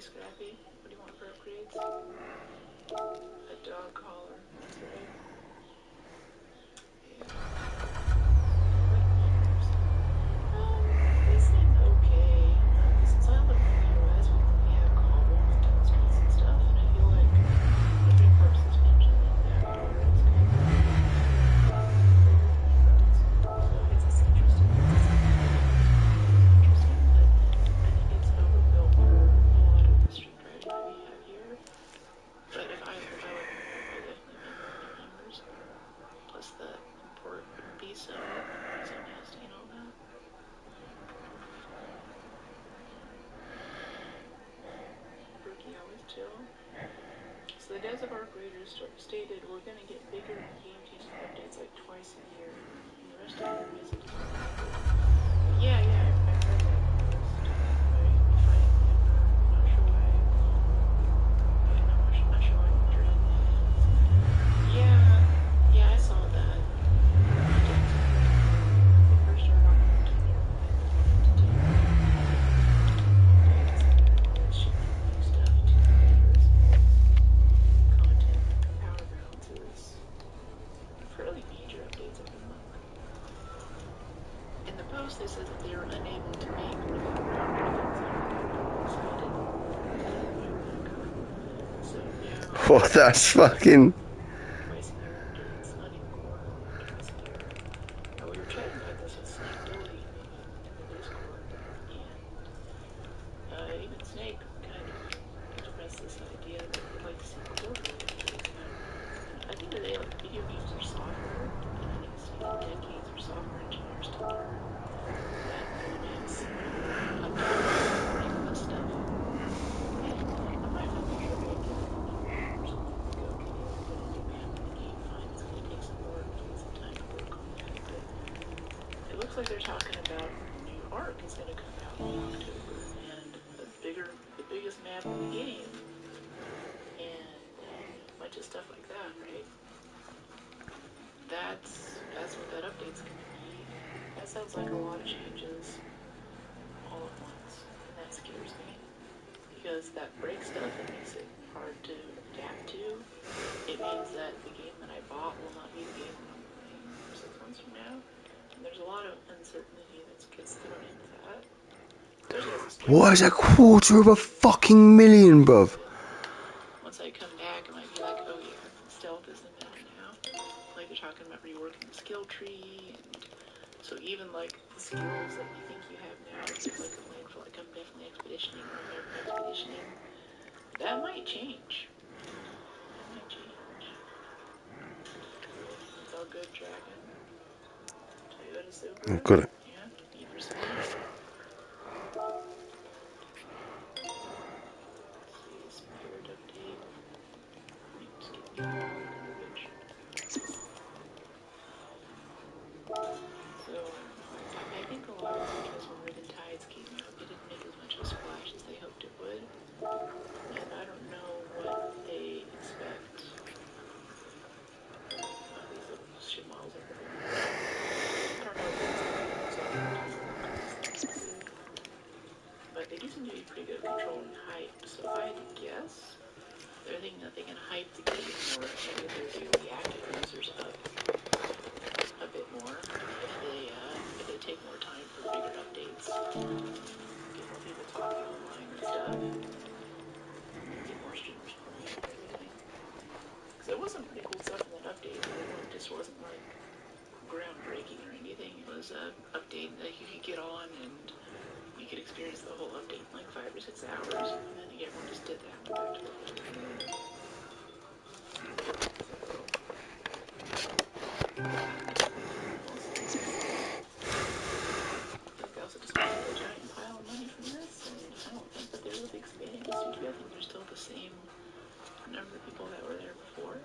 be scrappy. What do you want for upgrades? A dog collar. That's right. Yeah. They seem okay. Since I live in the US, we have cobbles and town streets and stuff, and I feel like the three-part suspension in that car is kind of so it's interesting. But I think it's overbuilt for a lot of the street driving that we have here. But if I lived in America, I definitely be more into numbers. Plus the import wouldn't be so nasty and all that. Brookie always chill. So the devs of our creators stated we're going to get bigger game-changing updates like twice a year, and the rest of it is missing. Yeah, I've read that post. By fighting the Emperor. Not sure why. I'm not sure why Madrid. Yeah, I saw that. The first started off on the Tinder to do shipping new stuff to players. Content, power balances, fairly major updates every month. In the post, they said that they were unable to make oh, that's fucking. Twice a year updates, not even quarterly, but twice a year. We were chatting about this with Snake Dilly in the Discord, and even Snake kind of expressed this idea that he'd like to see quarterly updates. I think that video games are software, and I think it's taken decades for software engineers to learn that when it's updating this stuff. And I'm not even sure if I get it or something like, okay, we're putting a new map in the game, fine, it's going to take some work, take some time to work on that, but it looks like they're talking about new Ark is going to come out in October, and the biggest map in the game, and a bunch of stuff like that, right? That's what that update's going to be. That sounds like a lot of changes all at once, and that scares me. Because that breaks stuff, it makes it hard to adapt to. It means that the game that I bought will not be the game that I'm playing 6 months from now. And there's a lot of uncertainty that gets thrown into that. What is $250,000, bruv? Once I come back, I might be like, oh yeah, stealth is the meta now. Like they're talking about reworking the skill tree, and so even like the skills that you think you have now, like a plan for like I'm definitely expeditioning or I'm never expeditioning, that might change. It's all good, Dragon. Toyota Supra. Got it. Yeah, Need for Speed. Let's see, Spirit update. Skip me all the garbage. So, I think a lot of it's because when Ribbon Tides came out, it didn't make as much of a splash as they hoped it would. And I don't know what they expect of these little ship models that they're going to make. I don't know if it's but they do seem to be pretty good at controlling hype. So if I had to guess, they're thinking that they can hype the game more and get their daily active users up a bit more if they take more time for bigger updates, get more people talking online and stuff, get more streamers playing and everything. Because there was some pretty cool stuff in that update, but it just wasn't like groundbreaking or anything. It was an update that you could get on and you could experience the whole update in like 5 or 6 hours, and then everyone just did that and went back to their work. They also just made a giant pile of money from this, and I don't think that they're really expanding the studio. I think they're still the same number of people that were there before.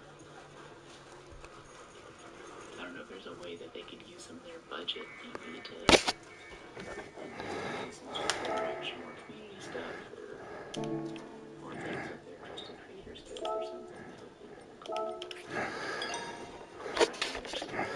I don't know if there's a way that they could use some of their budget maybe to do some sort of interaction or community stuff or things with their trusted creators guild or something. That would be really cool. Of course, I don't understand.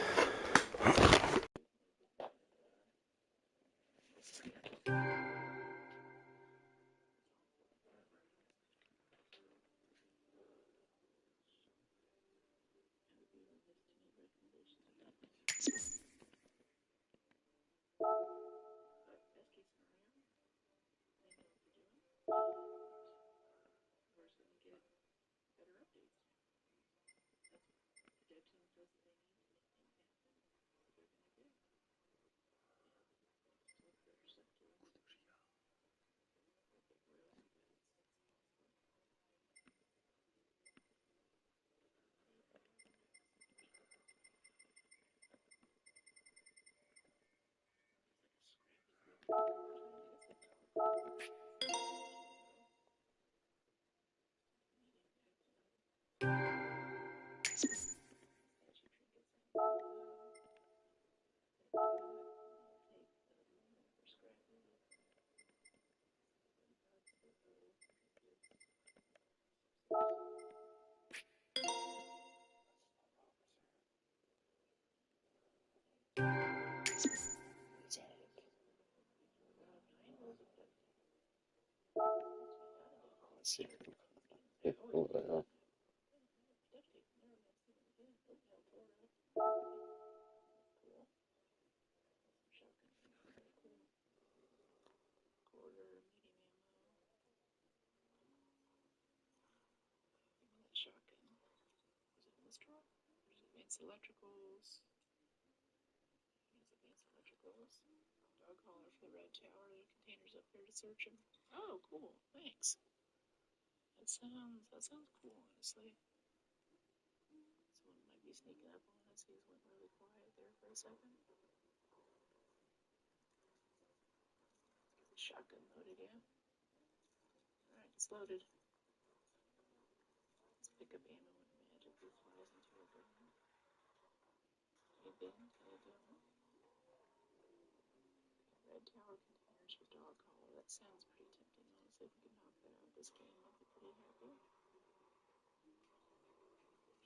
Let's see. Yeah, oh, well. Shotgun. Is it in this drawer? There's advanced electricals. There's advanced electricals. Dog collar for the red tower. There are containers up there to search them. Oh, cool. Thanks. That sounds cool, honestly. Someone might be sneaking up on us. He just went really quiet there for a second. Get the shotgun loaded, yeah. Alright, it's loaded. Let's pick up ammo and magically flies into a gun. Hey Ben, how you doing? Red tower containers for dog collar. That sounds pretty tempting, honestly. If we could knock that out this game, I'd be pretty happy.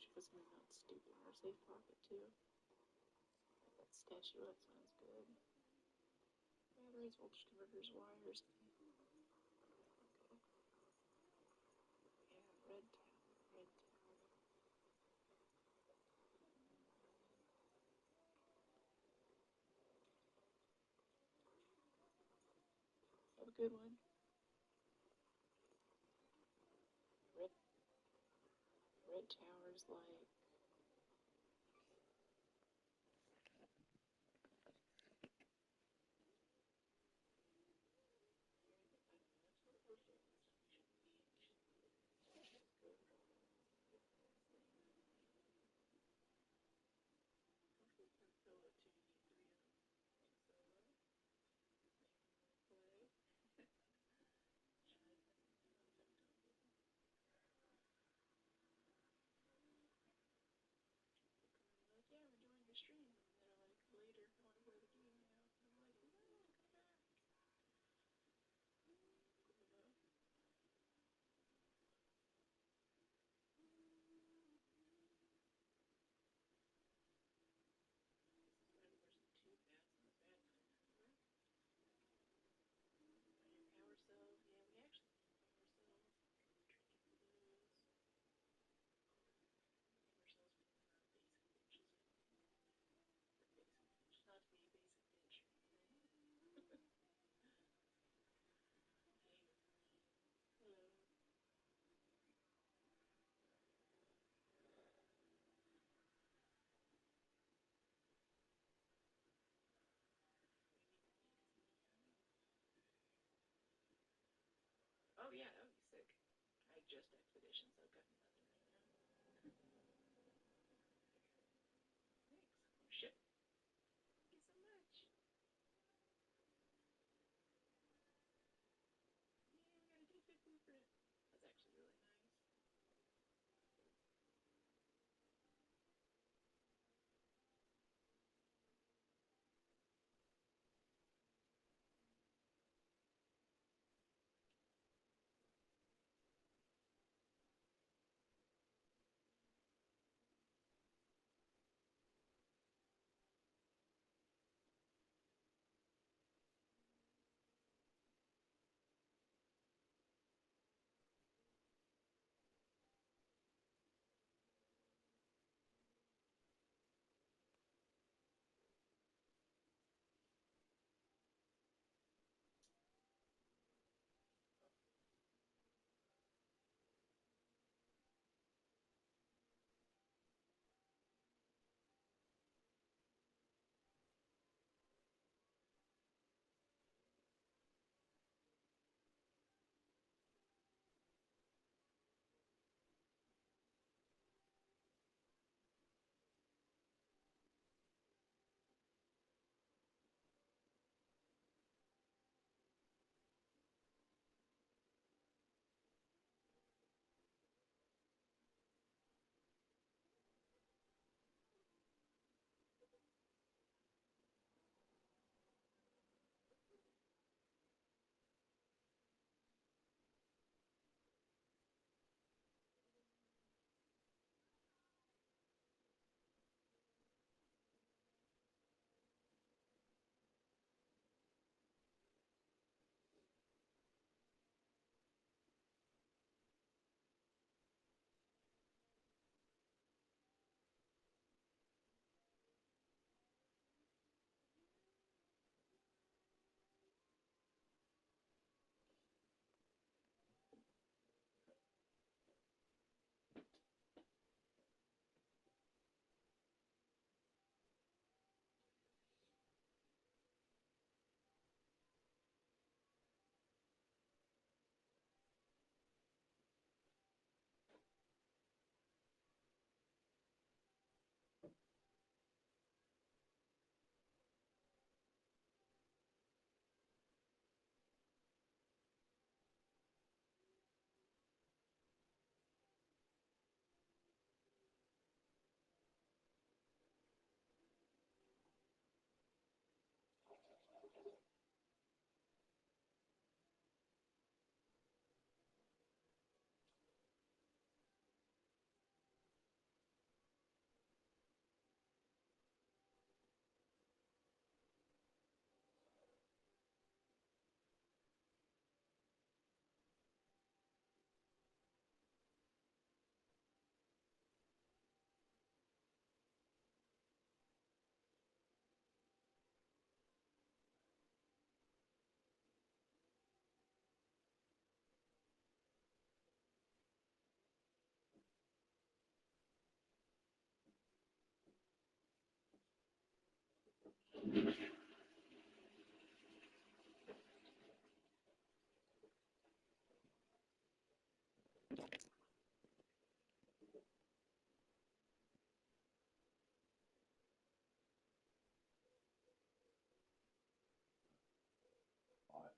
She put something not stupid in our safe pocket, too. Like that statue, that sounds good. Batteries, voltage converters, wires. Okay. Yeah, red tower, red tower. Have a good one. Red, red tower's like...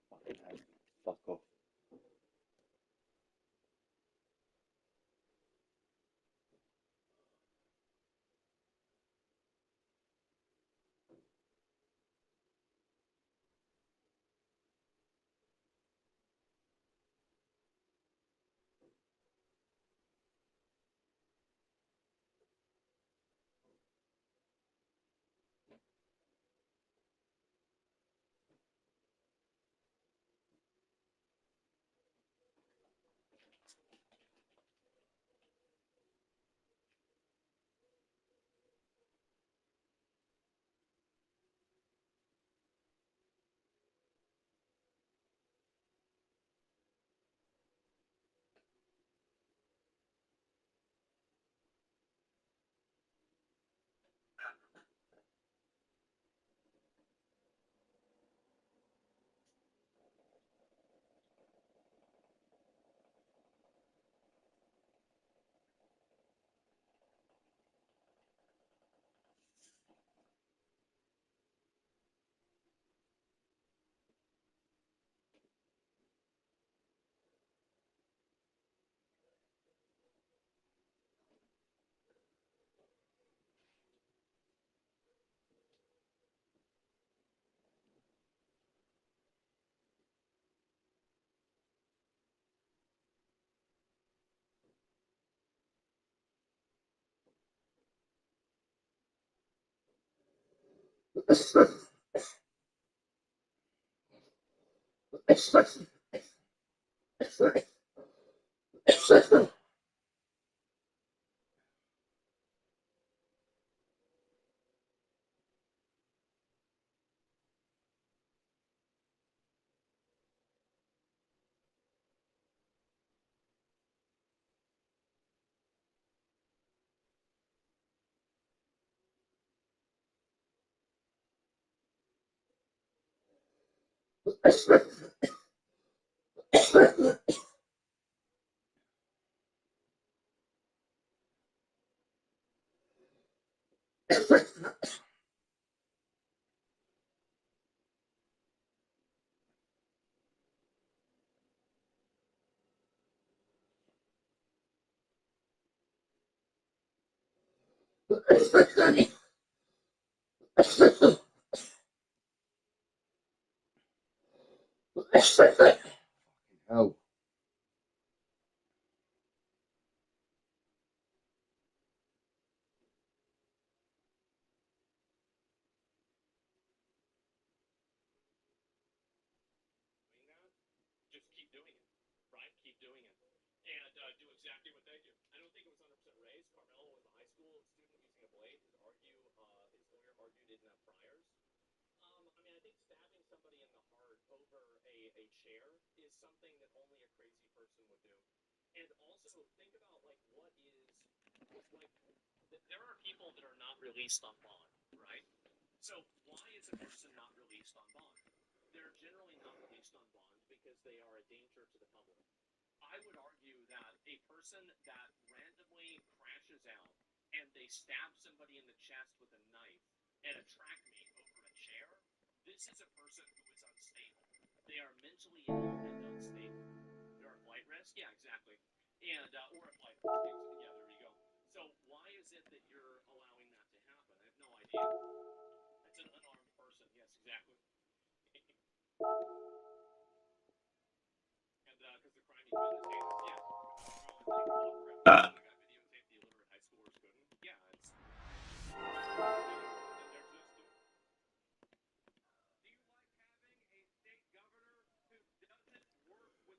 Fucking hell. Fuck off. Hell.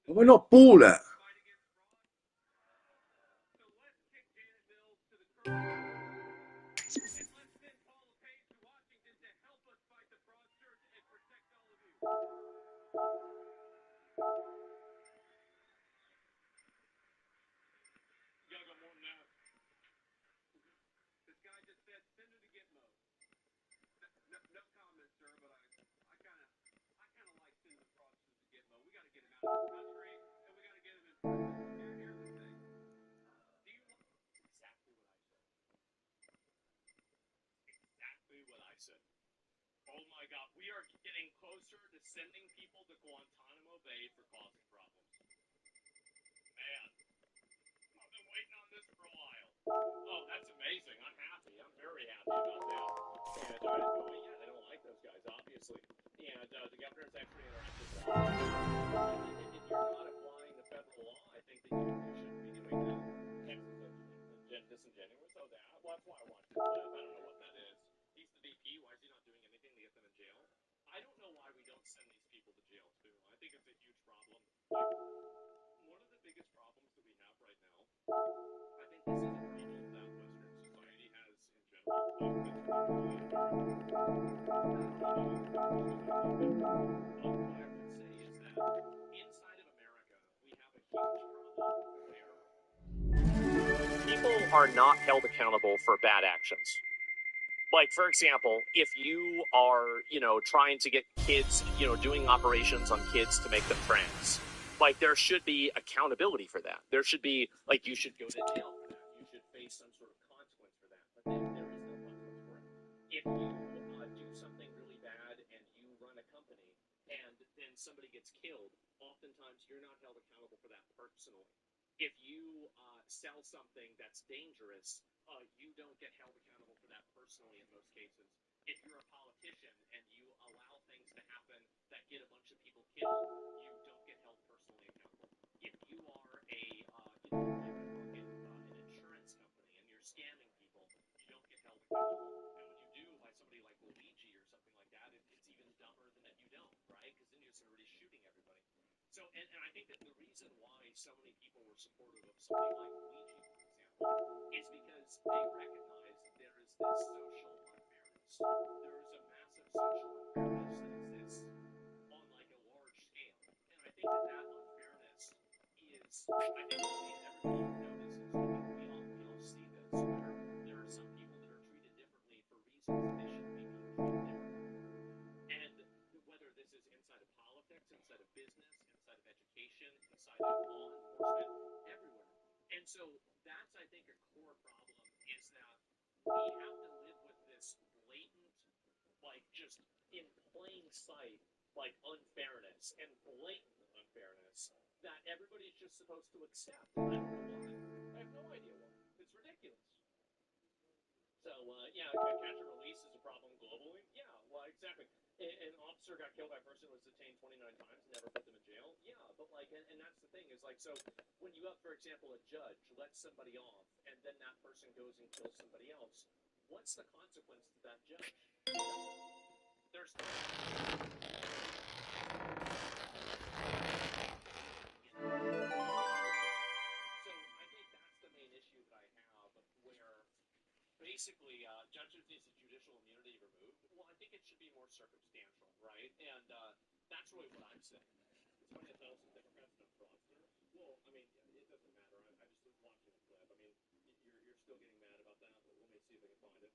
We're not baller. People are not held accountable for bad actions. Like, for example, if you are, trying to get kids, doing operations on kids to make them trans, like, there should be accountability for that. There should be, like, you should go to jail for that. You should face some sort of consequence for that. But there is no consequence for it. If you do something really bad and you run a company and then somebody gets killed, oftentimes you're not held accountable for that personally. If you sell something that's dangerous, you don't get held accountable for that personally in most cases. If you're a politician and you allow things to happen that get a bunch of people killed, you don't get held personally accountable. If you are an insurance company and you're scamming people, you don't get held accountable. And when you do, by somebody like Luigi or something like that, it's even dumber than if you don't, right? Because then you're just already shooting everybody. So, and I think that the reason why so many people were supportive of somebody like Luigi, for example, is because they recognize there is this social unfairness. There is a massive social unfairness that exists on like a large scale. And I think that unfairness is, I think everybody notices, I think we all see this, where there are some people that are treated differently for reasons that they shouldn't be being treated differently. And whether this is inside of politics, inside of business, inside of education, inside of law enforcement, everywhere. And so that's, I think, a core problem is that we have to live with this blatant, like just in plain sight, like unfairness and blatant unfairness that everybody's just supposed to accept. And I don't know why. I have no idea why. It's ridiculous. So, yeah, catch and release is a problem globally. Yeah, well, exactly. An officer got killed by a person who was detained 29 times and never put them in jail. Yeah, but like, and that's the thing is like, so when you have, for example, a judge lets somebody off and then that person goes and kills somebody else, what's the consequence to that judge? There's no. So I think that's the main issue that I have where basically judges needs the judicial immunity removed. Well, I think it should be more circumstantial, right? And that's really what I'm saying. It's funny that those Democrats don't fraudsters. Well, I mean, it doesn't matter. I just was watching the clip. I mean, you're still getting mad about that, but let me see if I can find it.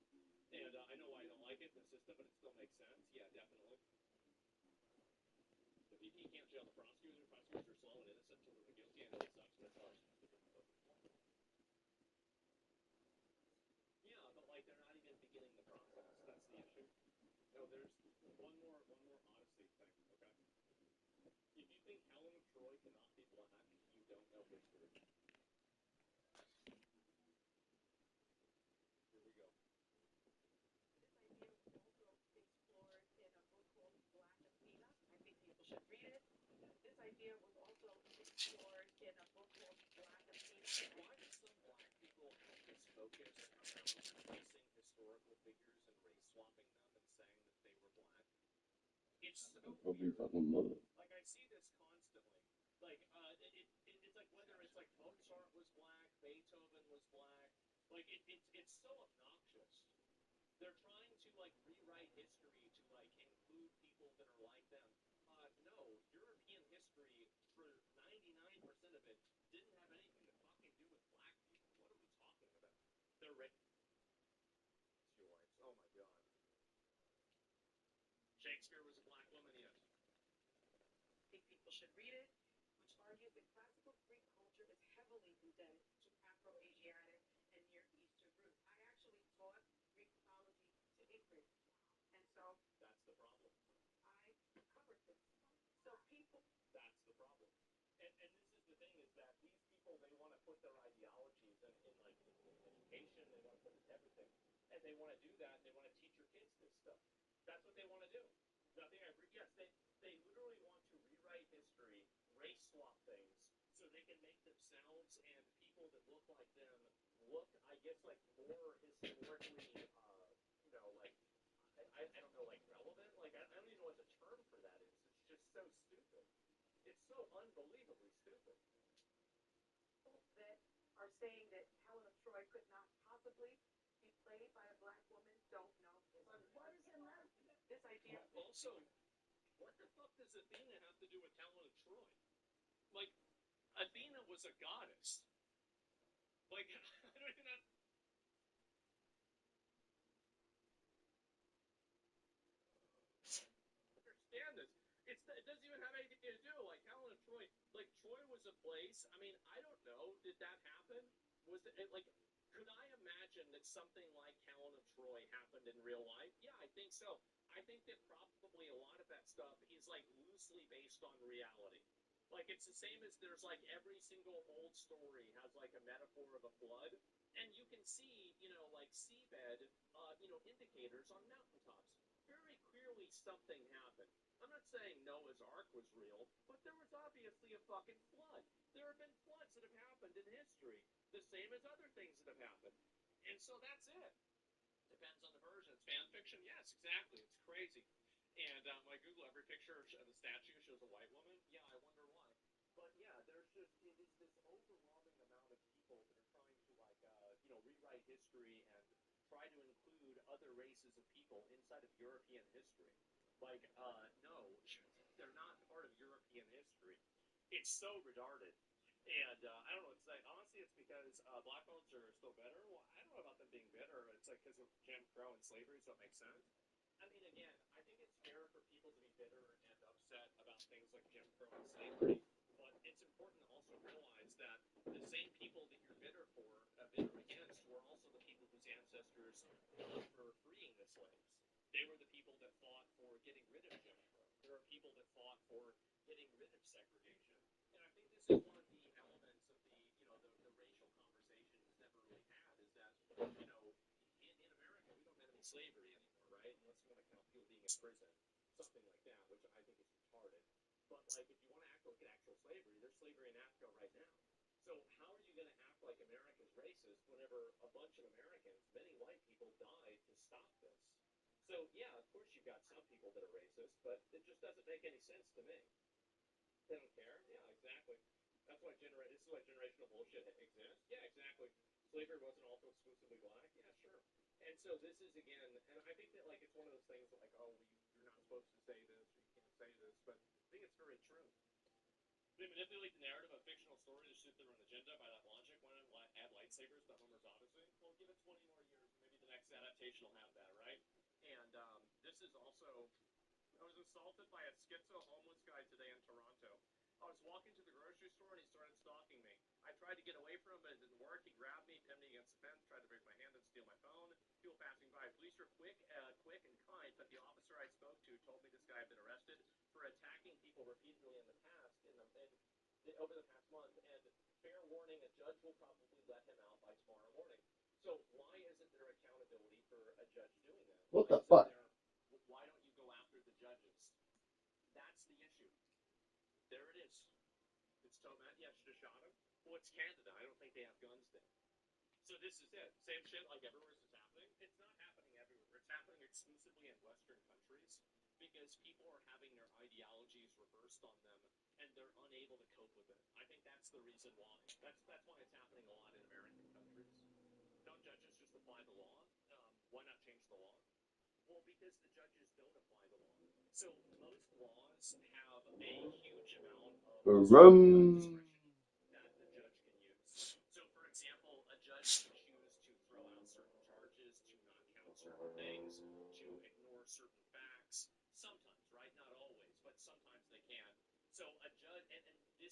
And I know why I don't like it, the system, but it still makes sense. Yeah, definitely. The VP can't jail the prosecutors. Prosecutors are slow and innocent until they're guilty, and it sucks, but it's hard. Yeah, but like they're not even beginning the process. That's the issue. No, there's one more honesty thing. Okay, if you think Helen of Troy cannot be black, you don't know history. Here we go. Why do some black people have this focus around replacing historical figures and race swapping them and saying that they were black? It's so Probably weird. fucking mother. Like I see this constantly. Like it's like whether it's like Mozart was black, Beethoven was black. Like it's so obnoxious. They're trying to like rewrite history to like include people that are like them. No, European history for 99% of it didn't have anything to fucking do with black people. What are we talking about? They're yours. Oh my god. Shakespeare was a black woman? Yes. I think people should read it, which argues that classical Greek culture is heavily indebted to Afro-Asiatic and Near Eastern roots. I actually taught Greek mythology to Ingrid, and so That's the problem. I covered this. So people, That's the problem. And this is the thing, is that these people, they want to put their ideologies in education, they want to put it in everything, and they want to do that, and they want to teach your kids this stuff. That's what they want to do. Nothing I agree. Yes, they literally want to rewrite history, race swap things, so they can make themselves and people that look like them look, I guess, like more historically, like, I don't know, like relevant. Like, I don't even know what the term for that is. It's just so stupid. It's so unbelievably stupid. that are saying that Helen of Troy could not possibly be played by a black woman don't know. But what is American? This idea. Also, what the fuck does Athena have to do with Helen of Troy? Like, Athena was a goddess. Like, I don't even understand this. It doesn't even have anything to do. Like, Helen of Troy. Like, Troy was a place. I mean, I don't know. Did that happen? Was it like? Could I imagine that something like Helen of Troy happened in real life? Yeah, I think so. I think that probably a lot of that stuff is like loosely based on reality. Like, it's the same as there's like every single old story has like a metaphor of a flood, and you can see, like seabed, indicators on mountaintops. Very clearly, something happened. I'm not saying Noah's Ark was real, but there was obviously a fucking flood. There have been floods that have happened in history, the same as other things that have happened. And so that's it. Depends on the version. It's fan fiction. Yes, exactly. It's crazy. And when I Google every picture of the statue shows a white woman, yeah, I wonder why. But yeah, there's just it is this overwhelming amount of people that are trying to like rewrite history and try to include other races of people inside of European history. Like, no, they're not part of European history. It's so retarded. And I don't know what to say. Honestly, it's because black folks are still bitter. Well, I don't know about them being bitter. It's like because of Jim Crow and slavery, so it makes sense. I mean, again, I think it's fair for people to be bitter and upset about things like Jim Crow and slavery, but it's important to also realize that the same people that you're bitter against, were also the people whose ancestors fought for freeing the slaves. They were the people that fought for getting rid of Jim Crow. There are people that fought for getting rid of segregation. And I think this is one of the elements of the racial conversation we've never really had is that, in America, we don't have any slavery anymore, right? Unless you want to count people being in prison, something like that, which I think is retarded. But, like, if you want to look at actual slavery, there's slavery in Africa right now. So how are you going to act like America's racist whenever a bunch of Americans, many white people, died to stop this? So, yeah, of course you've got some people that are racist, but it just doesn't make any sense to me. They don't care? Yeah, exactly. This is why generational bullshit exists. Yeah, exactly. Slavery wasn't also exclusively black. Yeah, sure. And so this is again, and I think that like it's one of those things that, like, oh, you're not supposed to say this, or you can't say this, but I think it's very true. They manipulate the narrative of fictional story to suit their own agenda. By that logic, why not add lightsabers to Homer's Odyssey? Well, give it 20 more years, and maybe the next adaptation will have that, right? And this is also I was assaulted by a schizo homeless guy today in Toronto. I was walking to the grocery store and he started stalking me. I tried to get away from him, but it didn't work. He grabbed me, pinned me against the fence, tried to break my hand and steal my phone. People passing by. Police were quick and kind, but the officer I spoke to told me this guy had been arrested for attacking people repeatedly in the past, over the past month. And fair warning, a judge will probably let him out by tomorrow morning. So why isn't there accountability for a judge doing that? What the fuck? Why don't you go after the judges? That's the issue. There it is. It's Tomat. Yeah, should have shot him. Well, it's Canada. I don't think they have guns there. So this is it. Same shit like everywhere this is happening. It's not happening everywhere. It's happening exclusively in Western countries because people are having their ideologies reversed on them and they're unable to cope with it. I think that's the reason why. That's why it's happening a lot in American countries. Don't judges just apply the law? Why not change the law? Well, because the judges don't apply the law. So most laws have a huge amount of Vroom. discretion that the judge can use. So, for example, a judge can choose to throw out certain charges, to not count certain things, to ignore certain facts. Sometimes.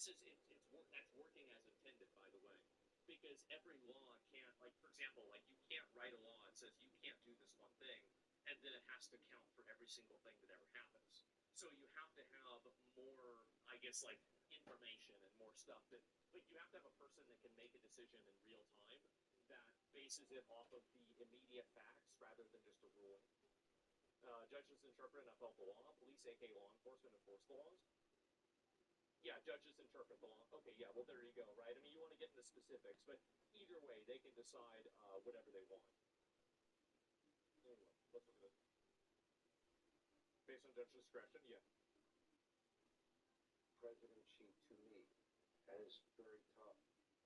that's working as intended, by the way, because every law can't, like, for example, like, you can't write a law that says you can't do this one thing, and then it has to count for every single thing that ever happens. So you have to have more, I guess, like, information and more stuff that, but you have to have a person that can make a decision in real time that bases it off of the immediate facts rather than just a ruling. Judges interpret and uphold the law. Police, aka law enforcement, enforce the laws. Yeah, judges interpret the law. Okay, yeah, well, there you go, right? I mean, you want to get into specifics, but either way, they can decide whatever they want. Anyway, let's look at this. Based on judge discretion, yeah. President Xi, to me, has very tough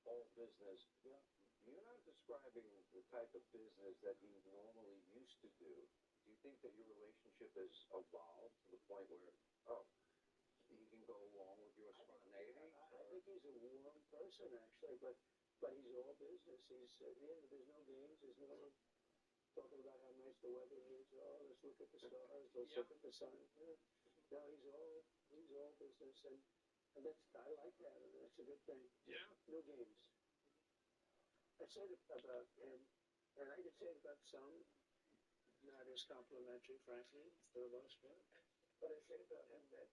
all business. You're not describing the type of business that he normally used to do. Do you think that your relationship has evolved to the point where, oh, he can go along with your spontaneity? I think he's a warm person, actually, but he's all business. He's at the end. There's no games. There's no talking about how nice the weather is. Oh, let's look at the stars. Let's look at the sun. No, he's all business, and that's I like that, and that's a good thing. Yeah. No games. I said it about him, and I could say it about some, not as complimentary, frankly, for the most part. But I say about him that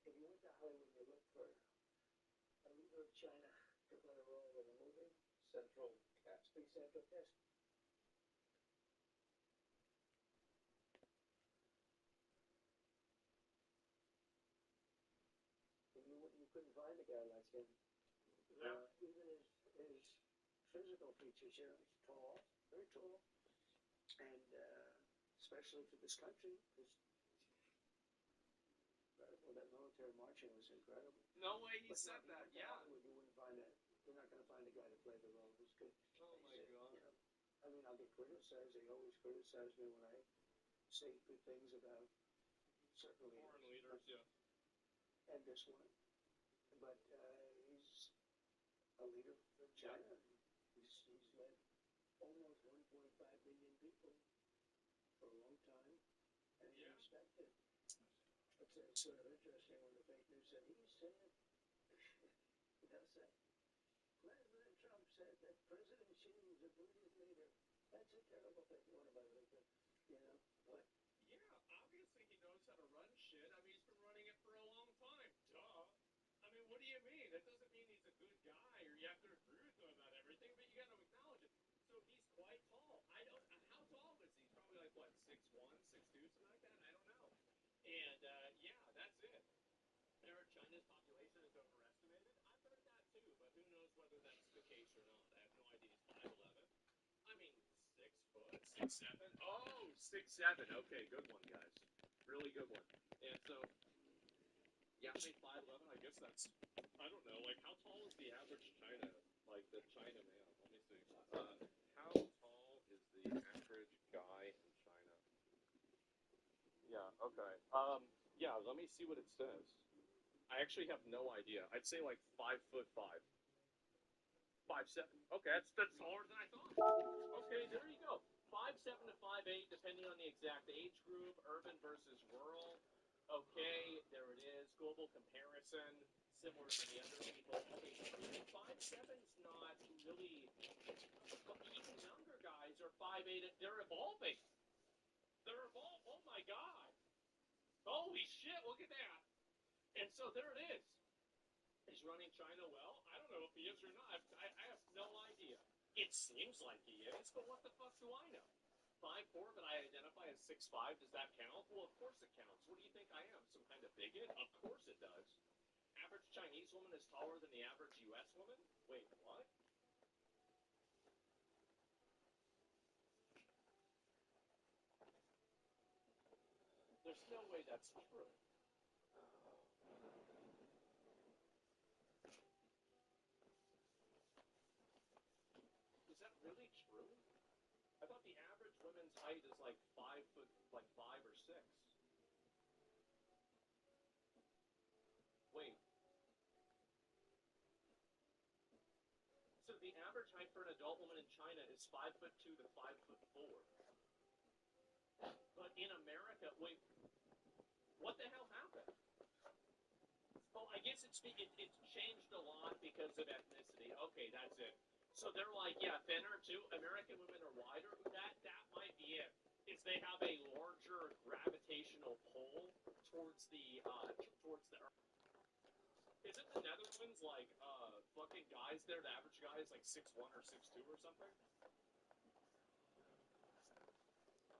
if you went to Hollywood and you looked for a leader of China to play a role in a movie, Central cast. big central cast. You couldn't find a guy like him. Yeah. Even his physical features, he's tall, very tall, and especially for this country, incredible. That military marching was incredible. No way he But said no, that. you Yeah. wouldn't find that. You're not going to find a guy to play the role who's good. Oh my God. I mean, I'll get criticized. They always criticize me when I say good things about certain Foreign leaders. leaders, yeah. And this one. But he's a leader for China. He's led almost 1.5 billion people for a long time, and he's Yeah. respected. It's sort of interesting when the fake news said he's saying, they'll say, President Trump said that President Xi was a brilliant leader. That's a terrible thing. What about it? What? Yeah, obviously he knows how to run shit. I mean, he's been running it for a long time. Duh. I mean, what do you mean? That doesn't mean he's a good guy or you have to agree with him about everything, but you got to acknowledge it. So he's quite tall. How tall is he? He's probably like, what, 6'1", 6'2", something like that? I don't know. And, yeah, that's it. China's population is overestimated. I've heard that too, but who knows whether that's the case or not. I have no idea. He's 5'11". I mean, 6 foot, 6'7". Oh, 6'7". Okay, good one, guys. Really good one. And so, yeah, I mean, 5'11". I guess that's, I don't know, like, how tall is the average China, like, the China man? Let me see. How tall is the average guy in China? Yeah, okay. Yeah, let me see what it says. I actually have no idea. I'd say like 5'5". 5'7". Okay, that's taller than I thought. Okay, there you go. 5'7" to 5'8", depending on the exact age group, urban versus rural. Okay, there it is. Global comparison, similar to the other people. Okay, 5'7's not really. Even younger guys are 5'8". They're evolving. They're evolving. Oh my God. Holy shit! Look at that. And so there it is. He's running China well. I don't know if he is or not. I have no idea. It seems like he is, but what the fuck do I know? 5'4", but I identify as 6'5". Does that count? Well, of course it counts. What do you think I am? Some kind of bigot? Of course it does. Average Chinese woman is taller than the average U.S. woman? Wait, what? There's no way that's true. Is that really true? I thought the average women's height is like 5 foot, like 5 or 6. Wait. So the average height for an adult woman in China is 5'2" to 5'4". But in America, wait, what the hell happened? Oh, I guess it's changed a lot because of ethnicity. Okay, that's it. So they're like, yeah, thinner too. American women are wider. That might be it. Is they have a larger gravitational pull towards the Earth. Isn't the Netherlands like fucking guys there? The average guy is like 6'1" or 6'2" or something.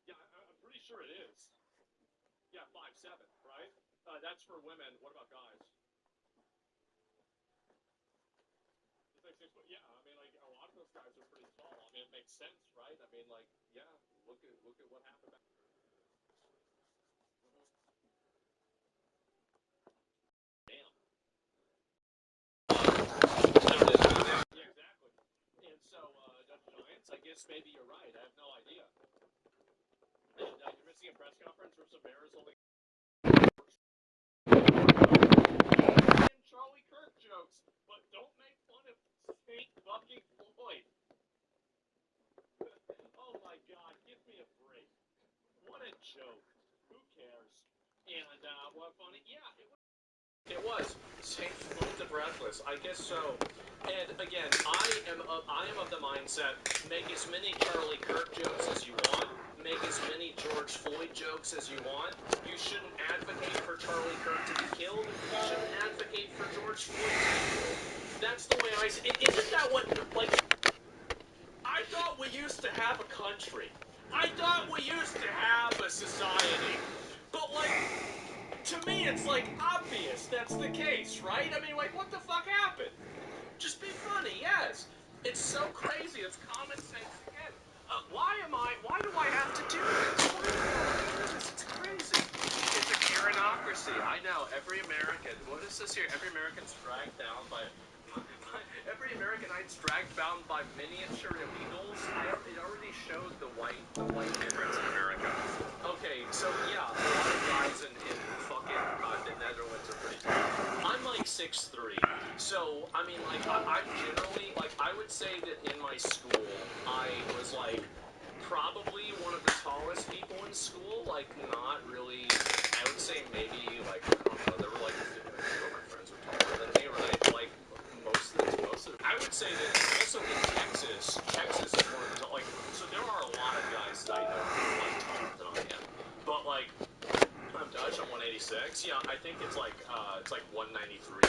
Yeah, I'm pretty sure it is. Yeah, 5'7", right? That's for women. What about guys? It's like 6 foot. Yeah, I mean, like a lot of those guys are pretty tall. I mean, it makes sense, right? I mean, like, yeah. Look at what happened. Damn. Yeah, exactly. And so, the Giants. I guess maybe you're right. I have no idea. And you're missing a press conference for some Bears holding Charlie Kirk jokes, but don't make fun of Saint fucking Floyd. Oh my God, give me a break. What a joke. Who cares? And what funny? Yeah, it was. Saint Floyd the Breathless. I guess so. And again, I am of the mindset: make as many Charlie Kirk jokes as you want, make as many George Floyd jokes as you want. You shouldn't advocate for Charlie Kirk to be killed. You shouldn't advocate for George Floyd to be killed. That's the way I see it. Isn't that what, like, I thought we used to have a country. I thought we used to have a society. But, like, to me, it's, like, obvious that's the case, right? I mean, like, what the fuck happened? Just be funny, yes. It's so crazy. It's common sense again. Why do I have to do this? Why do I have to do this? It's crazy. It's a Karenocracy. I know. Every American, what is this here? Every American's dragged down by every Americanite's dragged down by miniature illegals. It already showed the white difference in America. Okay, so yeah, a lot of guys in fucking the Netherlands are pretty tall. I'm like 6'3", so I mean, like I'm generally like I would say that in my school I was like probably one of the tallest people in school. Like not really. I would say maybe like I don't know. There were like two of my friends were taller than me, right? Like most of. I would say that also in Texas, Texas is one of the like. So there are a lot of guys that I know who are like taller than I am, but like I'm Dutch. I'm 186. Yeah, I think it's like 193